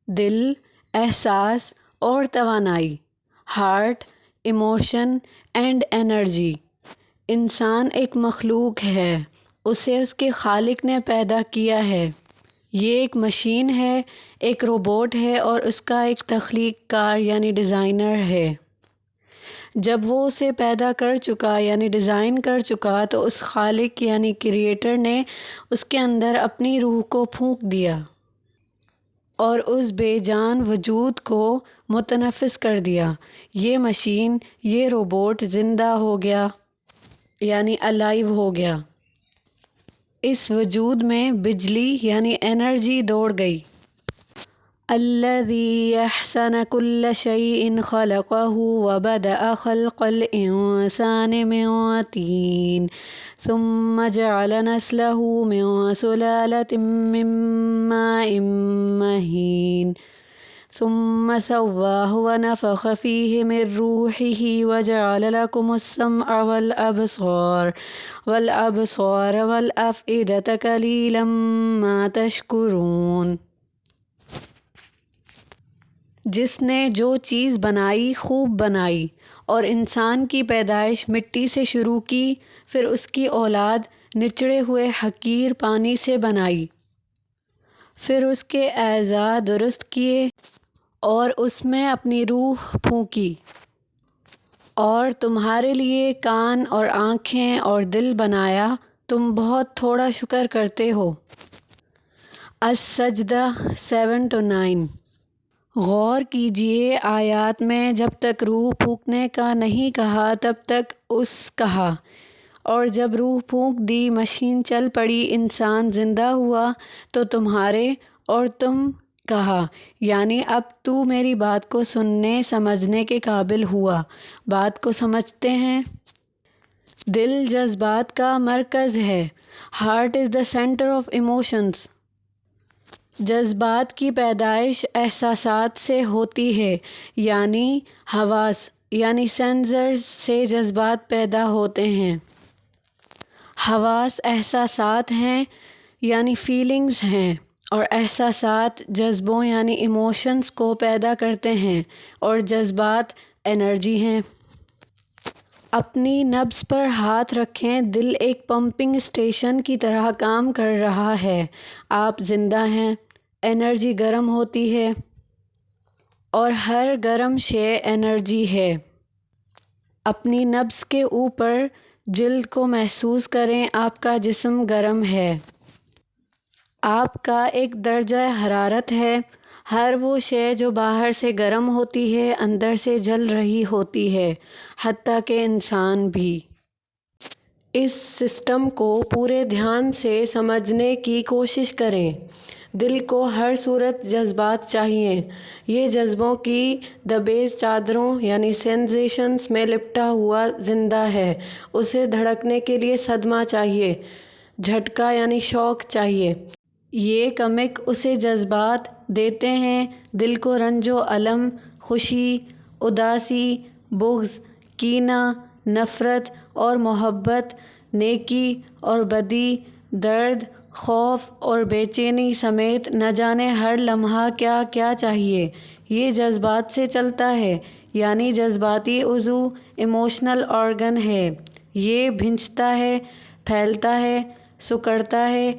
دل، احساس اور توانائی، ہارٹ، ایموشن اینڈ انرجی۔ انسان ایک مخلوق ہے، اسے اس کے خالق نے پیدا کیا ہے۔ یہ ایک مشین ہے، ایک روبوٹ ہے اور اس کا ایک تخلیق کار یعنی ڈیزائنر ہے۔ جب وہ اسے پیدا کر چکا یعنی ڈیزائن کر چکا تو اس خالق یعنی کریٹر نے اس کے اندر اپنی روح کو پھونک دیا اور اس بے جان وجود کو متنفس کر دیا۔ یہ مشین، یہ روبوٹ زندہ ہو گیا یعنی الائیو ہو گیا۔ اس وجود میں بجلی یعنی انرجی دوڑ گئی۔ الذی احسن کل شیء خلقہ وبدأ خلق الانسان من طین ثم جعل نسلہ من سلالة من ماء مہین ثم سواه ونفخ فيه من روحه وجعل لكم السمع والأبصار والأفئدة قليلا ما تشکرون۔ جس نے جو چیز بنائی خوب بنائی اور انسان کی پیدائش مٹی سے شروع کی، پھر اس کی اولاد نچڑے ہوئے حقیر پانی سے بنائی، پھر اس کے اعضاء درست کیے اور اس میں اپنی روح پھونکی، اور تمہارے لیے کان اور آنکھیں اور دل بنایا، تم بہت تھوڑا شکر کرتے ہو۔ السجدہ 7-9۔ غور کیجئے آیات میں جب تک روح پھونکنے کا نہیں کہا تب تک اس کہا، اور جب روح پھونک دی، مشین چل پڑی، انسان زندہ ہوا تو تمہارے اور تم کہا، یعنی اب تو میری بات کو سننے سمجھنے کے قابل ہوا۔ بات کو سمجھتے ہیں؟ دل جذبات کا مرکز ہے۔ Heart is the centre of emotions. جذبات کی پیدائش احساسات سے ہوتی ہے، یعنی حواس یعنی سینسرز سے جذبات پیدا ہوتے ہیں۔ حواس احساسات ہیں یعنی فیلنگز ہیں، اور احساسات جذبوں یعنی ایموشنز کو پیدا کرتے ہیں، اور جذبات انرجی ہیں۔ اپنی نبض پر ہاتھ رکھیں، دل ایک پمپنگ اسٹیشن کی طرح کام کر رہا ہے۔ آپ زندہ ہیں، انرجی گرم ہوتی ہے، اور ہر گرم شے انرجی ہے۔ اپنی نبض کے اوپر جلد کو محسوس کریں، آپ کا جسم گرم ہے۔ آپ کا ایک درجہ حرارت ہے۔ ہر وہ شے جو باہر سے گرم ہوتی ہے اندر سے جل رہی ہوتی ہے، حتیٰ کہ انسان بھی۔ اس سسٹم کو پورے دھیان سے سمجھنے کی کوشش کریں۔ دل کو ہر صورت جذبات چاہیے۔ یہ جذبوں کی دبیز چادروں یعنی سینسیشنز میں لپٹا ہوا زندہ ہے۔ اسے دھڑکنے کے لیے صدمہ چاہیے، جھٹکا یعنی شوق چاہیے۔ یہ کمک اسے جذبات دیتے ہیں۔ دل کو رنج و الم، خوشی، اداسی، بغض، کینہ، نفرت اور محبت، نیکی اور بدی، درد، خوف اور بے چینی سمیت نہ جانے ہر لمحہ کیا کیا چاہیے۔ یہ جذبات سے چلتا ہے، یعنی جذباتی عضو ایموشنل آرگن ہے۔ یہ بھنجتا ہے، پھیلتا ہے، سکڑتا ہے،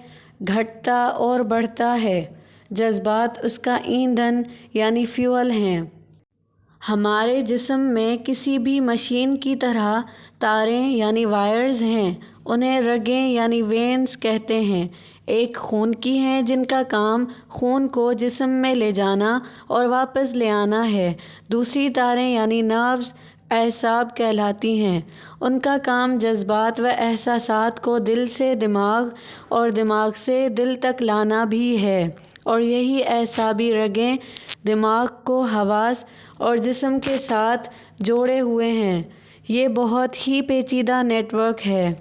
گھٹتا اور بڑھتا ہے۔ جذبات اس کا ایندھن یعنی فیول ہیں۔ ہمارے جسم میں کسی بھی مشین کی طرح تاریں یعنی وائرز ہیں، انہیں رگیں یعنی وینز کہتے ہیں۔ ایک خون کی ہیں جن کا کام خون کو جسم میں لے جانا اور واپس لے آنا ہے۔ دوسری تاریں یعنی نروز اعصاب کہلاتی ہیں، ان کا کام جذبات و احساسات کو دل سے دماغ اور دماغ سے دل تک لانا بھی ہے، اور یہی اعصابی رگیں دماغ کو حواس اور جسم کے ساتھ جوڑے ہوئے ہیں۔ یہ بہت ہی پیچیدہ نیٹ ورک ہے۔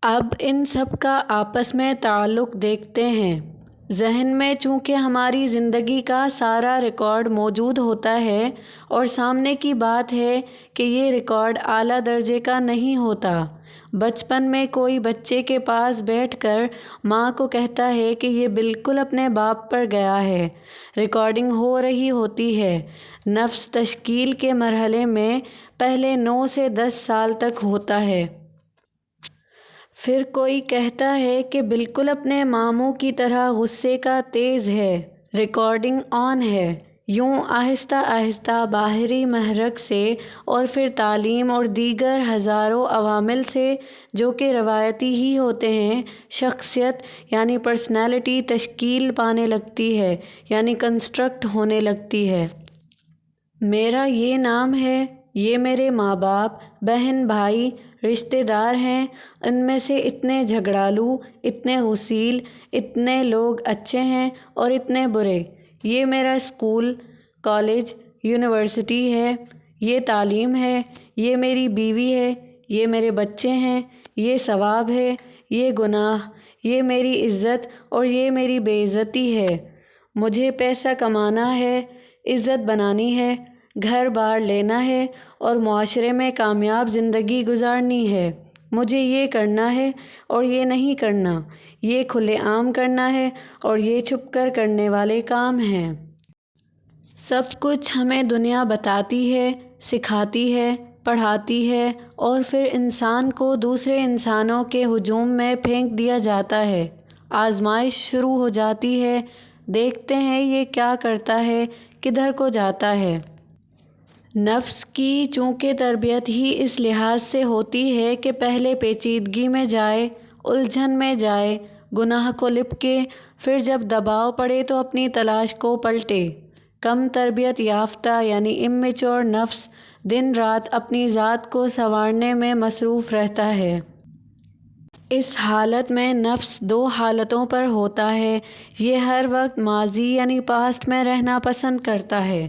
اب ان سب کا آپس میں تعلق دیکھتے ہیں۔ ذہن میں چونکہ ہماری زندگی کا سارا ریکارڈ موجود ہوتا ہے، اور سامنے کی بات ہے کہ یہ ریکارڈ اعلیٰ درجے کا نہیں ہوتا، بچپن میں کوئی بچے کے پاس بیٹھ کر ماں کو کہتا ہے کہ یہ بالکل اپنے باپ پر گیا ہے۔ ریکارڈنگ ہو رہی ہوتی ہے۔ نفس تشکیل کے مرحلے میں پہلے 9 سے 10 سال تک ہوتا ہے۔ پھر کوئی کہتا ہے کہ بالکل اپنے ماموں کی طرح غصے کا تیز ہے۔ ریکارڈنگ آن ہے۔ یوں آہستہ آہستہ باہری محرک سے اور پھر تعلیم اور دیگر ہزاروں عوامل سے جو کہ روایتی ہی ہوتے ہیں، شخصیت یعنی پرسنالٹی تشکیل پانے لگتی ہے، یعنی کنسٹرکٹ ہونے لگتی ہے۔ میرا یہ نام ہے، یہ میرے ماں باپ، بہن بھائی، رشتہ دار ہیں، ان میں سے اتنے جھگڑالو، اتنے غسیل، اتنے لوگ اچھے ہیں اور اتنے برے۔ یہ میرا اسکول، کالج، یونیورسٹی ہے، یہ تعلیم ہے، یہ میری بیوی ہے، یہ میرے بچے ہیں، یہ ثواب ہے، یہ گناہ، یہ میری عزت اور یہ میری بے عزتی ہے۔ مجھے پیسہ کمانا ہے، عزت بنانی ہے، گھر بار لینا ہے اور معاشرے میں کامیاب زندگی گزارنی ہے۔ مجھے یہ کرنا ہے اور یہ نہیں کرنا، یہ کھلے عام کرنا ہے اور یہ چھپ کر کرنے والے کام ہیں۔ سب کچھ ہمیں دنیا بتاتی ہے، سکھاتی ہے، پڑھاتی ہے اور پھر انسان کو دوسرے انسانوں کے ہجوم میں پھینک دیا جاتا ہے۔ آزمائش شروع ہو جاتی ہے، دیکھتے ہیں یہ کیا کرتا ہے، کدھر کو جاتا ہے۔ نفس کی چونکہ تربیت ہی اس لحاظ سے ہوتی ہے کہ پہلے پیچیدگی میں جائے، الجھن میں جائے، گناہ کو لپکے، پھر جب دباؤ پڑے تو اپنی تلاش کو پلٹے۔ کم تربیت یافتہ یعنی امیچور نفس دن رات اپنی ذات کو سنوارنے میں مصروف رہتا ہے۔ اس حالت میں نفس 2 حالتوں پر ہوتا ہے۔ یہ ہر وقت ماضی یعنی پاسٹ میں رہنا پسند کرتا ہے۔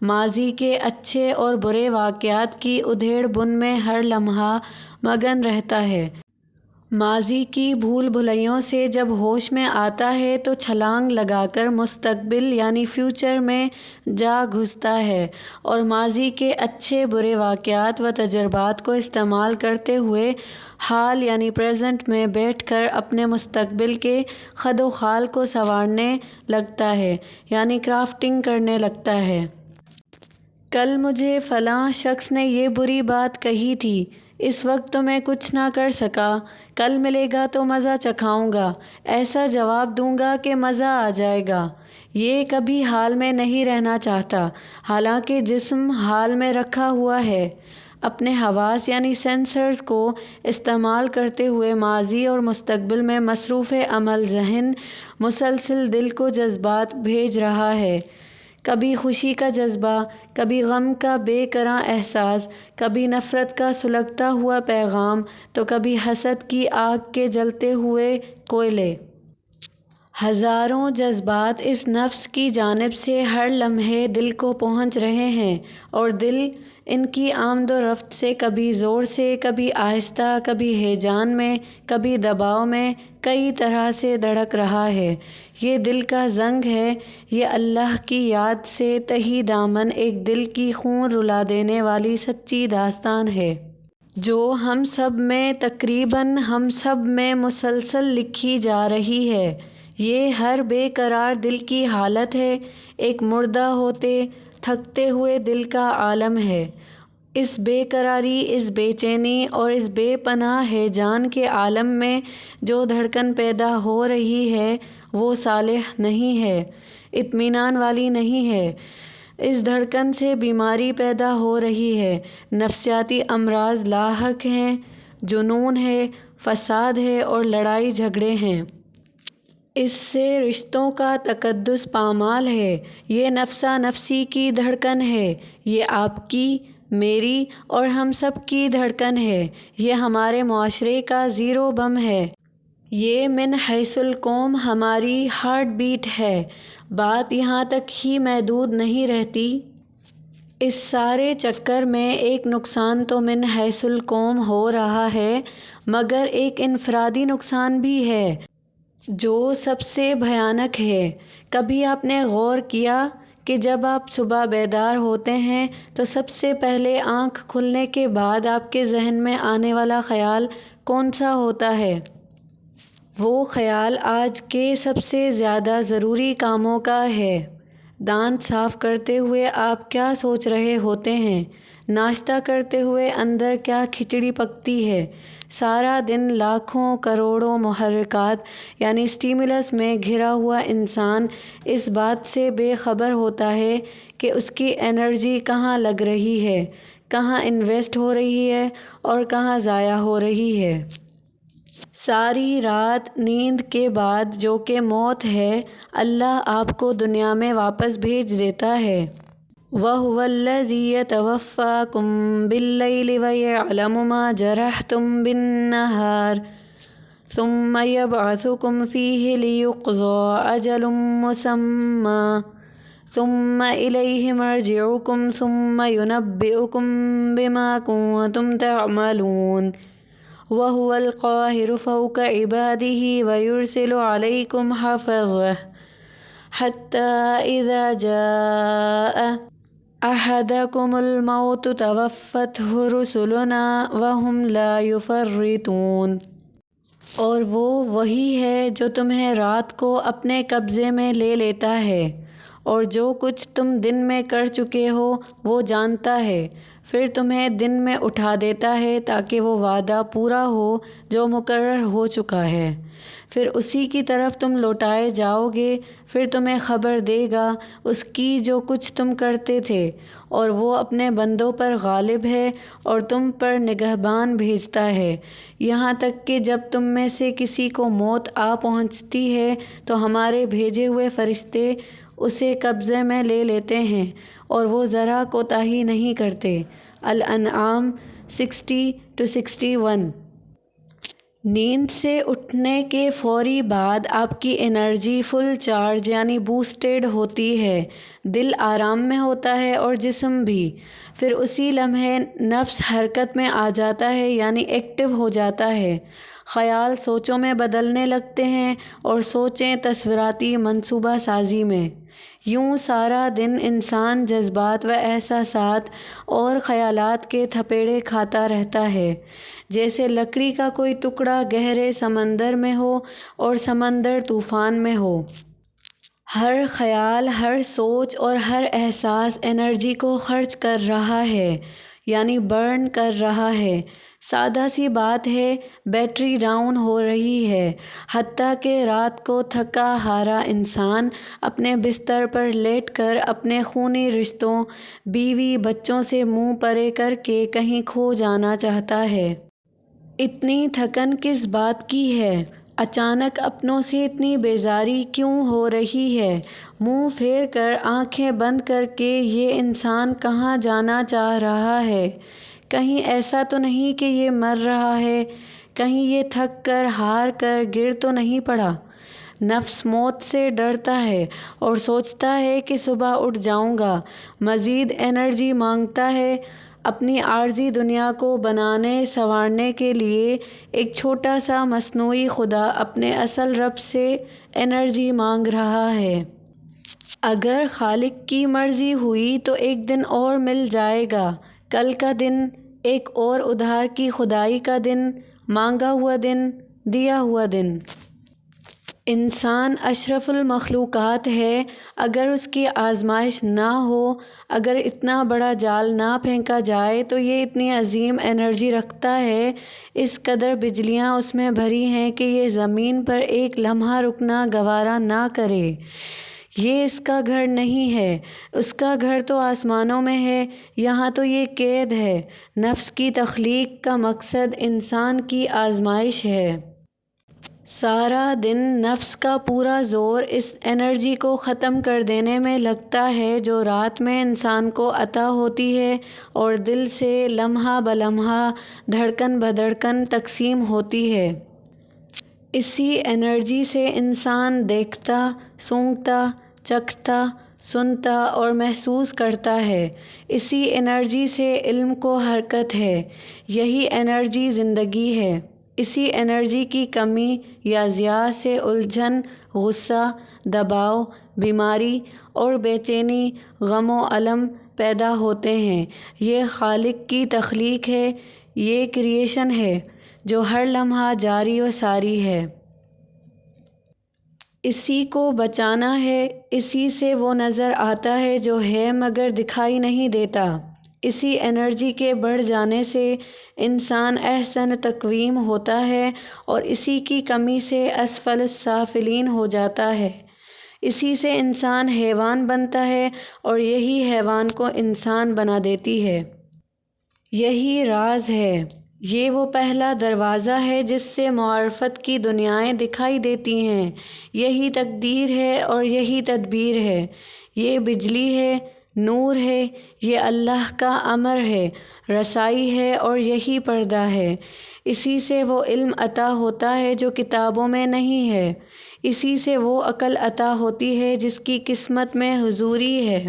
ماضی کے اچھے اور برے واقعات کی ادھیڑ بن میں ہر لمحہ مگن رہتا ہے۔ ماضی کی بھول بھلیوں سے جب ہوش میں آتا ہے تو چھلانگ لگا کر مستقبل یعنی فیوچر میں جا گھستا ہے اور ماضی کے اچھے برے واقعات و تجربات کو استعمال کرتے ہوئے حال یعنی پریزنٹ میں بیٹھ کر اپنے مستقبل کے خد و خال کو سنوارنے لگتا ہے، یعنی کرافٹنگ کرنے لگتا ہے۔ کل مجھے فلاں شخص نے یہ بری بات کہی تھی، اس وقت تو میں کچھ نہ کر سکا، کل ملے گا تو مزہ چکھاؤں گا، ایسا جواب دوں گا کہ مزہ آ جائے گا۔ یہ کبھی حال میں نہیں رہنا چاہتا، حالانکہ جسم حال میں رکھا ہوا ہے۔ اپنے حواس یعنی سینسرز کو استعمال کرتے ہوئے ماضی اور مستقبل میں مصروف عمل ذہن مسلسل دل کو جذبات بھیج رہا ہے، کبھی خوشی کا جذبہ، کبھی غم کا بے قرار احساس، کبھی نفرت کا سلگتا ہوا پیغام تو کبھی حسد کی آگ کے جلتے ہوئے کوئلے۔ ہزاروں جذبات اس نفس کی جانب سے ہر لمحے دل کو پہنچ رہے ہیں اور دل ان کی آمد و رفت سے کبھی زور سے، کبھی آہستہ، کبھی ہیجان میں، کبھی دباؤ میں کئی طرح سے دھڑک رہا ہے۔ یہ دل کا زنگ ہے، یہ اللہ کی یاد سے تہی دامن ایک دل کی خون رلا دینے والی سچی داستان ہے، جو ہم سب میں تقریباً ہم سب میں مسلسل لکھی جا رہی ہے۔ یہ ہر بے قرار دل کی حالت ہے، ایک مردہ ہوتے، تھکتے ہوئے دل کا عالم ہے۔ اس بے قراری، اس بے چینی اور اس بے پناہ ہیجان کے عالم میں جو دھڑکن پیدا ہو رہی ہے وہ صالح نہیں ہے، اطمینان والی نہیں ہے۔ اس دھڑکن سے بیماری پیدا ہو رہی ہے، نفسیاتی امراض لاحق ہیں، جنون ہے، فساد ہے اور لڑائی جھگڑے ہیں۔ اس سے رشتوں کا تقدس پامال ہے۔ یہ نفسا نفسی کی دھڑکن ہے، یہ آپ کی، میری اور ہم سب کی دھڑکن ہے۔ یہ ہمارے معاشرے کا زیرو بم ہے۔ یہ من حیث القوم ہماری ہارٹ بیٹ ہے۔ بات یہاں تک ہی محدود نہیں رہتی۔ اس سارے چکر میں ایک نقصان تو من حیث القوم ہو رہا ہے، مگر ایک انفرادی نقصان بھی ہے جو سب سے بھیانک ہے۔ کبھی آپ نے غور کیا کہ جب آپ صبح بیدار ہوتے ہیں تو سب سے پہلے آنکھ کھلنے کے بعد آپ کے ذہن میں آنے والا خیال کون سا ہوتا ہے؟ وہ خیال آج کے سب سے زیادہ ضروری کاموں کا ہے۔ دانت صاف کرتے ہوئے آپ کیا سوچ رہے ہوتے ہیں؟ ناشتہ کرتے ہوئے اندر کیا کھچڑی پکتی ہے؟ سارا دن لاکھوں کروڑوں محرکات یعنی اسٹیمولس میں گھرا ہوا انسان اس بات سے بے خبر ہوتا ہے کہ اس کی انرجی کہاں لگ رہی ہے، کہاں انویسٹ ہو رہی ہے اور کہاں ضائع ہو رہی ہے۔ ساری رات نیند کے بعد جو کہ موت ہے، اللہ آپ کو دنیا میں واپس بھیج دیتا ہے۔ وَهُوَ الَّذِي يَتَوَفَّاكُم بِاللَّيْلِ وَيَعْلَمُ مَا جَرَحْتُم بِالنَّهَارِ ثُمَّ يَبْعَثُكُمْ فِيهِ لِيُقْضَىٰ أَجَلٌ مُّسَمًّى ثُمَّ إِلَيْهِ مَرْجِعُكُمْ ثُمَّ يُنَبِّئُكُم بِمَا كُنتُمْ تَعْمَلُونَ وَهُوَ الْقَاهِرُ فَوْقَ عِبَادِهِ وَيُرْسِلُ عَلَيْكُمْ حَفَظَةً حَتَّىٰ إِذَا جَاءَ أَحَدَكُمُ الْمَوْتُ تَوَفَّتْهُ رُسُلُنَا وَهُمْ لَا يُفَرِّطُونَ۔ اور وہ وہی ہے جو تمہیں رات کو اپنے قبضے میں لے لیتا ہے، اور جو کچھ تم دن میں کر چکے ہو وہ جانتا ہے، پھر تمہیں دن میں اٹھا دیتا ہے تاکہ وہ وعدہ پورا ہو جو مقرر ہو چکا ہے، پھر اسی کی طرف تم لوٹائے جاؤ گے، پھر تمہیں خبر دے گا اس کی جو کچھ تم کرتے تھے، اور وہ اپنے بندوں پر غالب ہے اور تم پر نگہبان بھیجتا ہے، یہاں تک کہ جب تم میں سے کسی کو موت آ پہنچتی ہے تو ہمارے بھیجے ہوئے فرشتے اسے قبضے میں لے لیتے ہیں اور وہ ذرا کوتاہی نہیں کرتے۔ الانعام 60-61۔ نیند سے اٹھنے کے فوری بعد آپ کی انرجی فل چارج یعنی بوسٹڈ ہوتی ہے، دل آرام میں ہوتا ہے اور جسم بھی، پھر اسی لمحے نفس حرکت میں آ جاتا ہے یعنی ایکٹیو ہو جاتا ہے، خیال سوچوں میں بدلنے لگتے ہیں اور سوچیں تصوراتی منصوبہ سازی میں۔ یوں سارا دن انسان جذبات و احساسات اور خیالات کے تھپیڑے کھاتا رہتا ہے، جیسے لکڑی کا کوئی ٹکڑا گہرے سمندر میں ہو اور سمندر طوفان میں ہو۔ ہر خیال، ہر سوچ اور ہر احساس انرجی کو خرچ کر رہا ہے یعنی برن کر رہا ہے۔ سادہ سی بات ہے، بیٹری ڈاؤن ہو رہی ہے، حتیٰ کہ رات کو تھکا ہارا انسان اپنے بستر پر لیٹ کر اپنے خونی رشتوں، بیوی بچوں سے منہ پرے کر کے کہیں کھو جانا چاہتا ہے۔ اتنی تھکن کس بات کی ہے؟ اچانک اپنوں سے اتنی بیزاری کیوں ہو رہی ہے؟ منہ پھیر کر آنکھیں بند کر کے یہ انسان کہاں جانا چاہ رہا ہے؟ کہیں ایسا تو نہیں کہ یہ مر رہا ہے؟ کہیں یہ تھک کر ہار کر گر تو نہیں پڑا؟ نفس موت سے ڈرتا ہے اور سوچتا ہے کہ صبح اٹھ جاؤں گا، مزید انرجی مانگتا ہے۔ اپنی عارضی دنیا کو بنانے سنوارنے کے لیے ایک چھوٹا سا مصنوعی خدا اپنے اصل رب سے انرجی مانگ رہا ہے۔ اگر خالق کی مرضی ہوئی تو ایک دن اور مل جائے گا، کل کا دن، ایک اور ادھار کی خدائی کا دن، مانگا ہوا دن، دیا ہوا دن۔ انسان اشرف المخلوقات ہے، اگر اس کی آزمائش نہ ہو، اگر اتنا بڑا جال نہ پھینکا جائے تو یہ اتنی عظیم انرجی رکھتا ہے، اس قدر بجلیاں اس میں بھری ہیں کہ یہ زمین پر ایک لمحہ رکنا گوارا نہ کرے۔ یہ اس کا گھر نہیں ہے، اس کا گھر تو آسمانوں میں ہے، یہاں تو یہ قید ہے۔ نفس کی تخلیق کا مقصد انسان کی آزمائش ہے۔ سارا دن نفس کا پورا زور اس انرجی کو ختم کر دینے میں لگتا ہے جو رات میں انسان کو عطا ہوتی ہے اور دل سے لمحہ بلمحہ، دھڑکن بدھڑکن تقسیم ہوتی ہے۔ اسی انرجی سے انسان دیکھتا، سونگھتا، چکھتا، سنتا اور محسوس کرتا ہے۔ اسی انرجی سے علم کو حرکت ہے، یہی انرجی زندگی ہے۔ اسی انرجی کی کمی یا ضیاع سے الجھن، غصہ، دباؤ، بیماری اور بے چینی، غم و الم پیدا ہوتے ہیں۔ یہ خالق کی تخلیق ہے، یہ کریشن ہے جو ہر لمحہ جاری و ساری ہے۔ اسی کو بچانا ہے، اسی سے وہ نظر آتا ہے جو ہے مگر دکھائی نہیں دیتا۔ اسی انرجی کے بڑھ جانے سے انسان احسن تقویم ہوتا ہے اور اسی کی کمی سے اسفل السافلین ہو جاتا ہے۔ اسی سے انسان حیوان بنتا ہے اور یہی حیوان کو انسان بنا دیتی ہے۔ یہی راز ہے، یہ وہ پہلا دروازہ ہے جس سے معرفت کی دنیائیں دکھائی دیتی ہیں۔ یہی تقدیر ہے اور یہی تدبیر ہے، یہ بجلی ہے، نور ہے، یہ اللہ کا امر ہے، رسائی ہے اور یہی پردہ ہے۔ اسی سے وہ علم عطا ہوتا ہے جو کتابوں میں نہیں ہے، اسی سے وہ عقل عطا ہوتی ہے جس کی قسمت میں حضوری ہے۔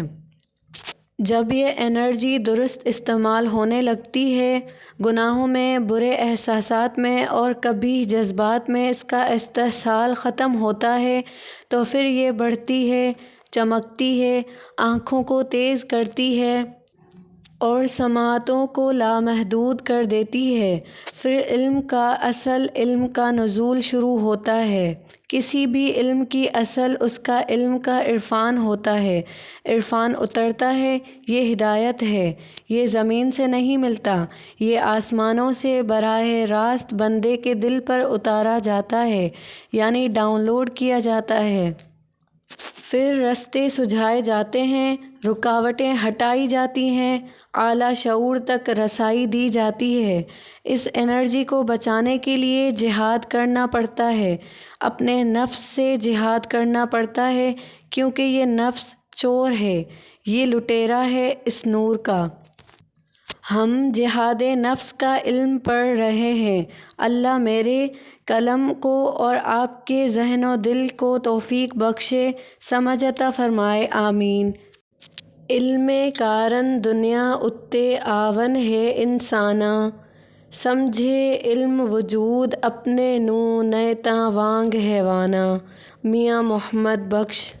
جب یہ انرجی درست استعمال ہونے لگتی ہے، گناہوں میں، برے احساسات میں اور قبیح جذبات میں اس کا استحصال ختم ہوتا ہے تو پھر یہ بڑھتی ہے، چمکتی ہے، آنکھوں کو تیز کرتی ہے اور سماعتوں کو لامحدود کر دیتی ہے۔ پھر علم کا اصل علم کا نزول شروع ہوتا ہے۔ کسی بھی علم کی اصل اس کا علم کا عرفان ہوتا ہے۔ عرفان اترتا ہے، یہ ہدایت ہے، یہ زمین سے نہیں ملتا، یہ آسمانوں سے براہ راست بندے کے دل پر اتارا جاتا ہے، یعنی ڈاؤن لوڈ کیا جاتا ہے۔ پھر رستے سجھائے جاتے ہیں، رکاوٹیں ہٹائی جاتی ہیں، اعلیٰ شعور تک رسائی دی جاتی ہے۔ اس انرجی کو بچانے کے لیے جہاد کرنا پڑتا ہے، اپنے نفس سے جہاد کرنا پڑتا ہے، کیونکہ یہ نفس چور ہے، یہ لٹیرا ہے اس نور کا۔ ہم جہاد نفس کا علم پڑھ رہے ہیں۔ اللہ میرے قلم کو اور آپ کے ذہن و دل کو توفیق بخشے، سمجھ عطا فرمائے، آمین۔ علم کارن دنیا اُتے آون ہے انسانا، سمجھے علم وجود اپنے نوں نئے تاں وانگ حیوانا۔ میاں محمد بخش۔